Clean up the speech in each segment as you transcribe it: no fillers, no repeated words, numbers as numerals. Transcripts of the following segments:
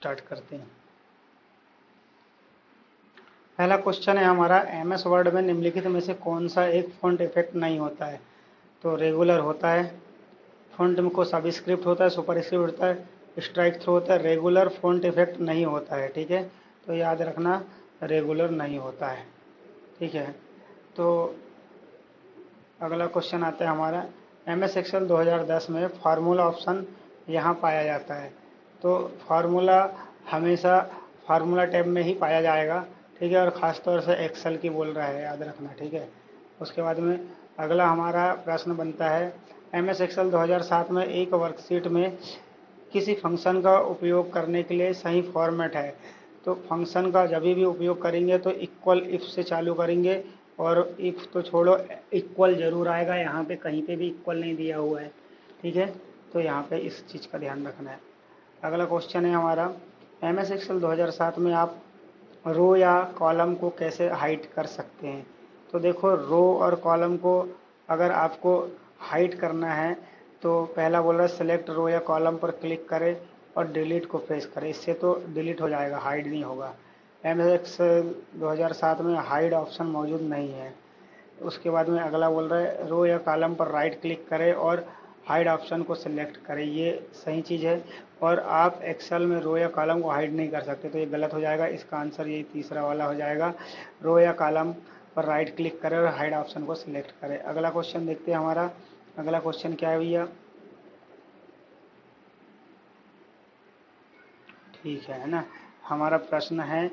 Start करते हैं। पहला क्वेश्चन है हमारा, एमएस वर्ड में निम्नलिखित में से कौन सा एक फॉन्ट इफेक्ट नहीं होता है? तो रेगुलर होता है, फॉन्ट में को सबस्क्रिप्ट होता है, सुपरस्क्रिप्ट होता है, स्ट्राइक थ्रू होता है। रेगुलर फॉन्ट इफेक्ट नहीं होता है, ठीक है। तो याद रखना, रेगुलर नहीं होता है, ठीक है। तो अगला क्वेश्चन आता है हमारा, एम एस एक्सेल 2010 में फार्मूला ऑप्शन यहाँ पाया जाता है। तो फार्मूला हमेशा फार्मूला टैब में ही पाया जाएगा, ठीक है। और ख़ास तौर से एक्सेल की बोल रहा है, याद रखना, ठीक है। उसके बाद में अगला हमारा प्रश्न बनता है, एम एस एक्सेल 2007 में एक वर्कशीट में किसी फंक्शन का उपयोग करने के लिए सही फॉर्मेट है। तो फंक्शन का जब भी उपयोग करेंगे तो इक्वल इफ से चालू करेंगे, और इफ तो छोड़ो, इक्वल जरूर आएगा। यहाँ पे कहीं पे भी इक्वल नहीं दिया हुआ है, ठीक है। तो यहाँ पे इस चीज़ का ध्यान रखना है। अगला क्वेश्चन है हमारा, एम एस एक्सेल 2007 में आप रो या कॉलम को कैसे हाइड कर सकते हैं? तो देखो, रो और कॉलम को अगर आपको हाइड करना है तो पहला बोल रहा है सेलेक्ट रो या कॉलम पर क्लिक करें और डिलीट को प्रेस करें। इससे तो डिलीट हो जाएगा, हाइड नहीं होगा। एम एस एक्सेल 2007 में हाइड ऑप्शन मौजूद नहीं है। उसके बाद में अगला बोल रहा है रो या कॉलम पर राइट क्लिक करें और हाइड ऑप्शन को सिलेक्ट करें। ये सही चीज़ है, और आप एक्सेल में रो या कॉलम को हाइड नहीं कर सकते, तो ये गलत हो जाएगा। इसका आंसर ये तीसरा वाला हो जाएगा, रो या कॉलम पर राइट क्लिक करें और हाइड ऑप्शन को सिलेक्ट करें। अगला क्वेश्चन देखते हैं हमारा। अगला क्वेश्चन क्या है भैया? ठीक है ना। हमारा प्रश्न है,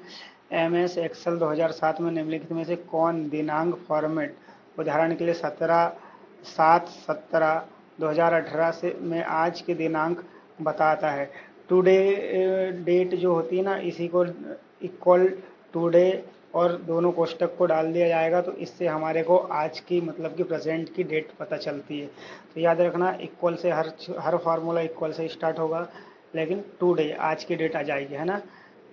एम एस एक्सेल 2007 में निम्नलिखित में से कौन दिनांक फॉर्मेट, उदाहरण के लिए 17/7/17/2018 से में आज के दिनांक बताता है। टुडे डेट जो होती है ना, इसी को इक्वल टुडे और दोनों कोष्टक को डाल दिया जाएगा, तो इससे हमारे को आज की मतलब कि प्रेजेंट की डेट पता चलती है। तो याद रखना, इक्वल से हर फार्मूला इक्वल से स्टार्ट होगा, लेकिन टुडे आज की डेट आ जाएगी, है ना।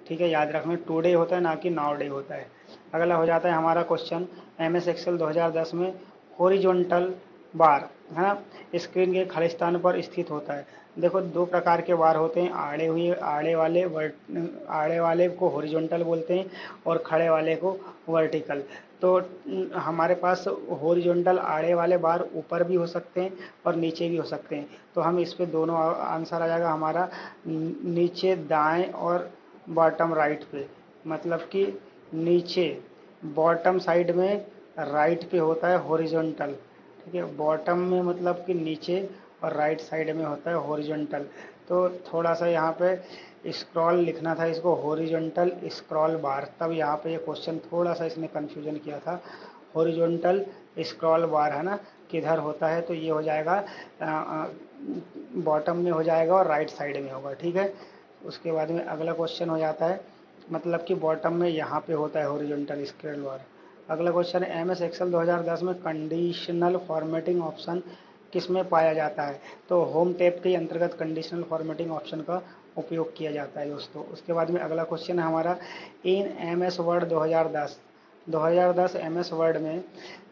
ठीक है, याद रखना टुडे होता है, ना कि नाउ डे होता है। अगला हो जाता है हमारा क्वेश्चन, एम एस एक्सेल 2010 में हॉरिजॉन्टल बार, है ना, स्क्रीन के खड़े स्थान पर स्थित होता है। देखो, दो प्रकार के बार होते हैं, आड़े वाले को हॉरिजॉन्टल बोलते हैं और खड़े वाले को वर्टिकल। तो हमारे पास हॉरिजॉन्टल आड़े वाले बार ऊपर भी हो सकते हैं और नीचे भी हो सकते हैं। तो हम इस पे दोनों आंसर आ जाएगा हमारा, नीचे दाएं और बॉटम राइट पे। मतलब कि नीचे बॉटम साइड में राइट पे होता है हॉरिजॉन्टल, ठीक है। बॉटम में मतलब कि नीचे, और राइट साइड में होता है हॉरिजॉन्टल। तो थोड़ा सा यहाँ पे स्क्रॉल लिखना था इसको, हॉरिजॉन्टल स्क्रॉल बार, तब यहाँ पे ये क्वेश्चन थोड़ा सा इसने कन्फ्यूजन किया था। हॉरिजॉन्टल स्क्रॉल बार, है ना, किधर होता है? तो ये हो जाएगा बॉटम में हो जाएगा और राइट साइड में होगा, ठीक है। उसके बाद में अगला क्वेश्चन हो जाता है, मतलब कि बॉटम में यहाँ पे होता है हॉरिजॉन्टल स्क्रॉल बार। अगला क्वेश्चन है, एम एस एक्सेल 2010 में कंडीशनल फॉर्मेटिंग ऑप्शन किसमें पाया जाता है? तो होम टैब के अंतर्गत कंडीशनल फॉर्मेटिंग ऑप्शन का उपयोग किया जाता है दोस्तों। उसके बाद में अगला क्वेश्चन है हमारा, in M S Word 2010 M S Word में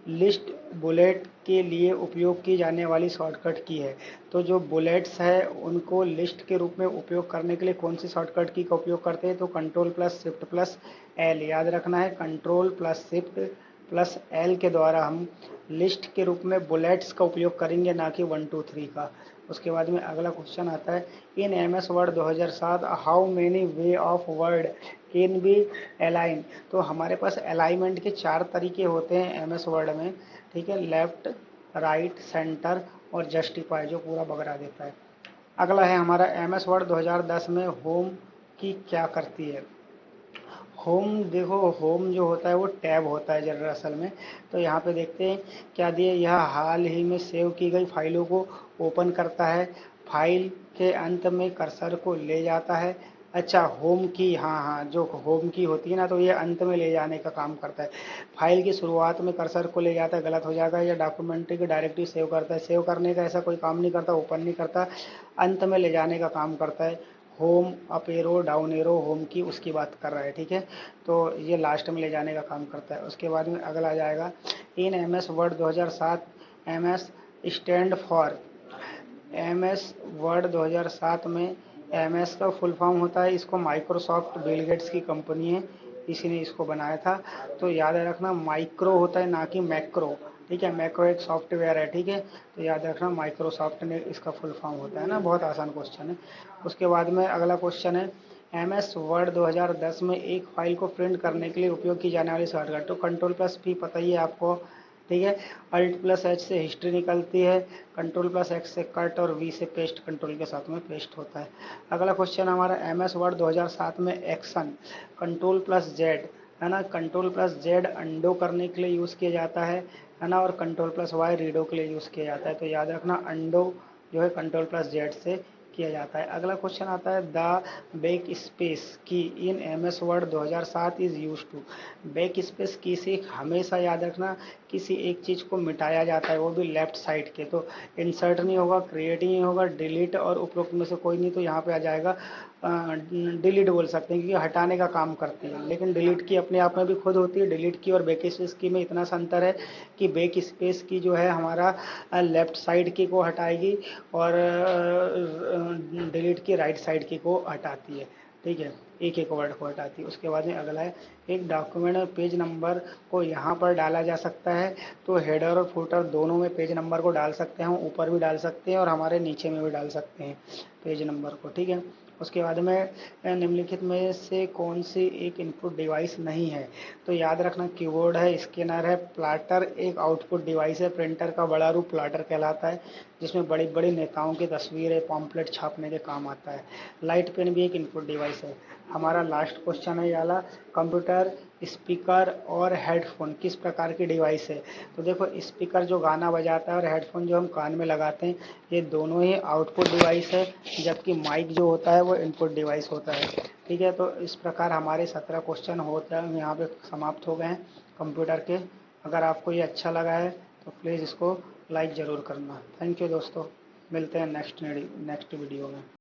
लिस्ट बुलेट के लिए उपयोग की जाने वाली शॉर्टकट की है। तो जो बुलेट्स है उनको लिस्ट के रूप में उपयोग करने के लिए कौन सी शॉर्टकट की का उपयोग करते हैं? तो control plus shift plus L, याद रखना है, control plus shift plus L के द्वारा हम लिस्ट के रूप में बुलेट्स का उपयोग करेंगे, ना कि 1 2 3 का। उसके बाद में अगला क्वेश्चन आता है, in M S Word 2007 how many way of Word can be align? तो हमारे पास अलाइनमेंट के 4 तरीके होते हैं एम एस वर्ड में, ठीक है। लेफ्ट, राइट, सेंटर और जस्टिफाई, जो पूरा बगरा देता है। अगला है हमारा, एम एस वर्ड 2010 में होम की क्या करती है? होम, देखो, होम जो होता है वो टैब होता है जरा असल में। तो यहाँ पे देखते हैं क्या दिए, यह हाल ही में सेव की गई फाइलों को ओपन करता है, फाइल के अंत में कर्सर को ले जाता है। अच्छा, होम की, हाँ हाँ, जो होम की होती है ना, तो ये अंत में ले जाने का काम करता है। फाइल की शुरुआत में कर्सर को ले जाता है, गलत हो जाएगा। या डॉक्यूमेंट्री की डायरेक्टरी सेव करता है, सेव करने का ऐसा कोई काम नहीं करता, ओपन नहीं करता, अंत में ले जाने का काम करता है। Home, up arrow, down arrow, home की उसकी बात कर रहा है, ठीक है। तो ये लास्ट में ले जाने का काम करता है। उसके बाद में अगला आ जाएगा, in M S Word 2007 M S stand for, M S Word 2007 में एमएस का फुल फॉर्म होता है, इसको माइक्रोसॉफ्ट बिल गेट्स की कंपनी है, इसी ने इसको बनाया था। तो याद रखना माइक्रो होता है ना कि मैक्रो, ठीक है, मैक्रो एक सॉफ्टवेयर है, ठीक है, तो याद रखना माइक्रोसॉफ्ट ने इसका फुल फॉर्म होता है ना, बहुत आसान क्वेश्चन है। उसके बाद में अगला क्वेश्चन है एम एस वर्ड 2010 में एक फाइल को प्रिंट करने के लिए उपयोग की जाने वाली शॉर्टकट। तो कंट्रोल प्लस पी पता ही है आपको, ठीक है, अल्ट प्लस एच से हिस्ट्री निकलती है, कंट्रोल प्लस एक्स से कट और वी से पेस्ट, कंट्रोल के साथ में पेस्ट होता है। अगला क्वेश्चन हमारा एम एस वर्ड 2007 में एक्शन, कंट्रोल प्लस जेड, है ना, कंट्रोल प्लस जेड अंडो करने के लिए यूज़ किया जाता है ना, और कंट्रोल प्लस वाई रीडो के लिए यूज़ किया जाता है। तो याद रखना अंडो जो है कंट्रोल प्लस जेड से किया जाता है। अगला क्वेश्चन आता है the backspace key in M S Word 2007 is use to. Backspace key से हमेशा याद रखना किसी एक चीज़ को मिटाया जाता है, वो भी लेफ्ट साइड के। तो इंसर्ट नहीं होगा, क्रिएट नहीं होगा, डिलीट और उपरोक्त में से कोई नहीं, तो यहाँ पे आ जाएगा डिलीट बोल सकते हैं, क्योंकि हटाने का काम करती है। लेकिन डिलीट की अपने आप में भी खुद होती है, डिलीट की और बैक स्पेस की में इतना सा अंतर है कि बैक स्पेस की जो है हमारा लेफ्ट साइड की को हटाएगी और डिलीट की राइट साइड की को हटाती है, ठीक है, एक एक वर्ड को हटाती है। उसके बाद में अगला है एक डॉक्यूमेंट में पेज नंबर को यहाँ पर डाला जा सकता है। तो हेडर और फुटर दोनों में पेज नंबर को डाल सकते हैं, ऊपर भी डाल सकते हैं और हमारे नीचे में भी डाल सकते हैं पेज नंबर को, ठीक है। उसके बाद में निम्नलिखित में से कौन सी एक इनपुट डिवाइस नहीं है। तो याद रखना कीबोर्ड है, स्कैनर है, प्लाटर एक आउटपुट डिवाइस है, प्रिंटर का बड़ा रूप प्लाटर कहलाता है, जिसमें बड़ी बड़ी नेताओं की तस्वीरें पॉम्पलेट छापने के काम आता है। लाइट पेन भी एक इनपुट डिवाइस है। हमारा लास्ट क्वेश्चन है ये वाला, कंप्यूटर, स्पीकर और हेडफोन किस प्रकार की डिवाइस है। तो देखो स्पीकर जो गाना बजाता है और हेडफोन जो हम कान में लगाते हैं, ये दोनों ही आउटपुट डिवाइस है, जबकि माइक जो होता है वो इनपुट डिवाइस होता है, ठीक है। तो इस प्रकार हमारे 17 क्वेश्चन होते हैं यहाँ पे समाप्त हो गए हैं कंप्यूटर के। अगर आपको ये अच्छा लगा है तो प्लीज़ इसको लाइक ज़रूर करना। थैंक यू दोस्तों, मिलते हैं नेक्स्ट वीडियो में।